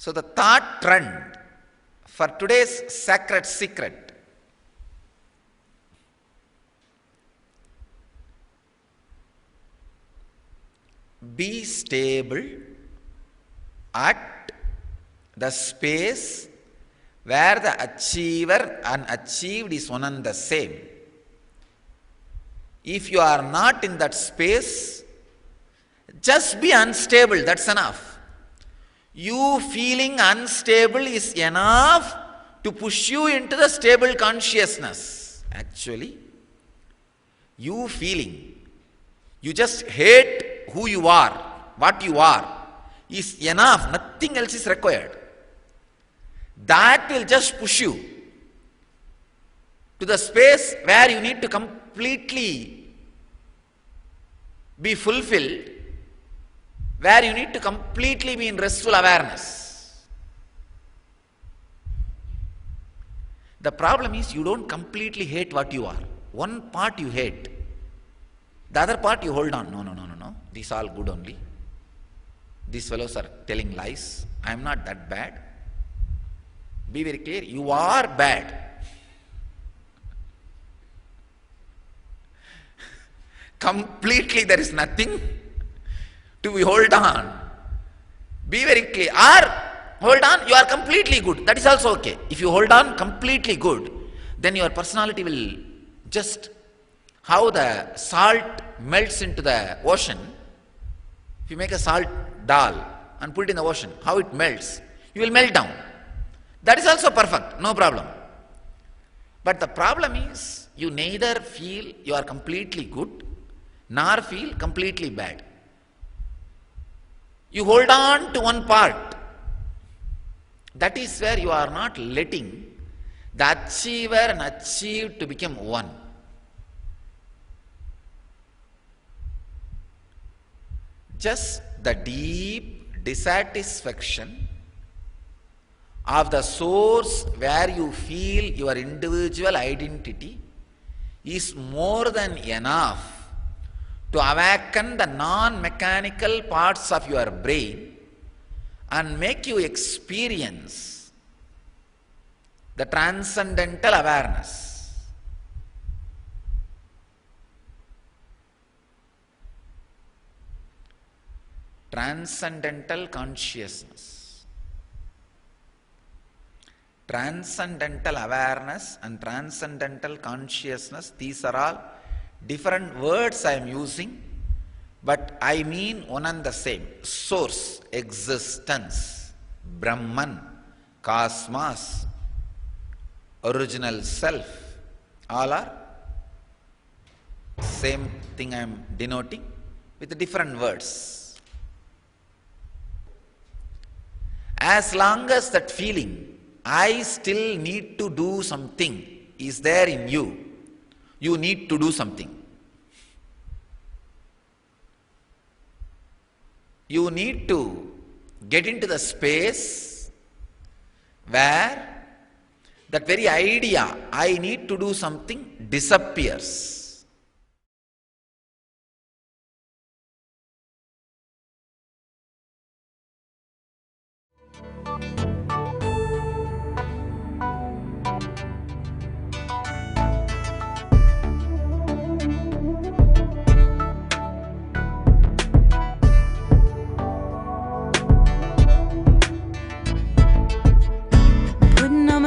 So the thought trend for today's sacred secret: be stable at the space where the achiever and achieved is one and the same. If you are not in that space, just be unstable, that's enough. You feeling unstable is enough to push you into the stable consciousness. Actually, you feeling, you just hate who you are, what you are, is enough. Nothing else is required. That will just push you to the space where you need to completely be fulfilled, where you need to completely be in restful awareness. The problem is you don't completely hate what you are. One part you hate, the other part you hold on. No. These are all good only. These fellows are telling lies. I am not that bad. Be very clear, you are bad. Completely there is nothing to be hold on. Be very clear. Or hold on, you are completely good. That is also okay. If you hold on completely good, then your personality will just, how the salt melts into the ocean. If you make a salt dal and put it in the ocean, how it melts, you will melt down. That is also perfect, no problem. But the problem is, you neither feel you are completely good, nor feel completely bad. You hold on to one part. That is where you are not letting the achiever and achieved to become one. Just the deep dissatisfaction of the source where you feel your individual identity is more than enough to awaken the non-mechanical parts of your brain and make you experience the transcendental awareness. Transcendental consciousness. Transcendental awareness and transcendental consciousness, these are all different words I am using, but I mean one and the same. Source, existence, Brahman, cosmos, original self, all are same thing I am denoting with different words. As long as that feeling, I still need to do something, is there in you, you need to do something. You need to get into the space where that very idea, I need to do something, disappears.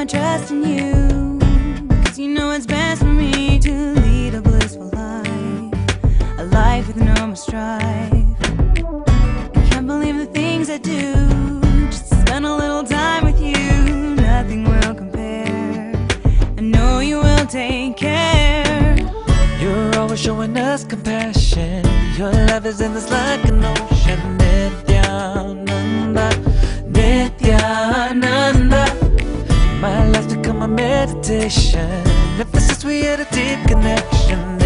Trust in you, 'cause you know it's best for me to lead a blissful life, a life with no more strife. I can't believe the things I do, just to spend a little time with you. Nothing will compare, I know you will take care. You're always showing us compassion, your love is endless like an ocean. Nityananda, Nityananda, my life's become a meditation. Ever since we had a deep connection.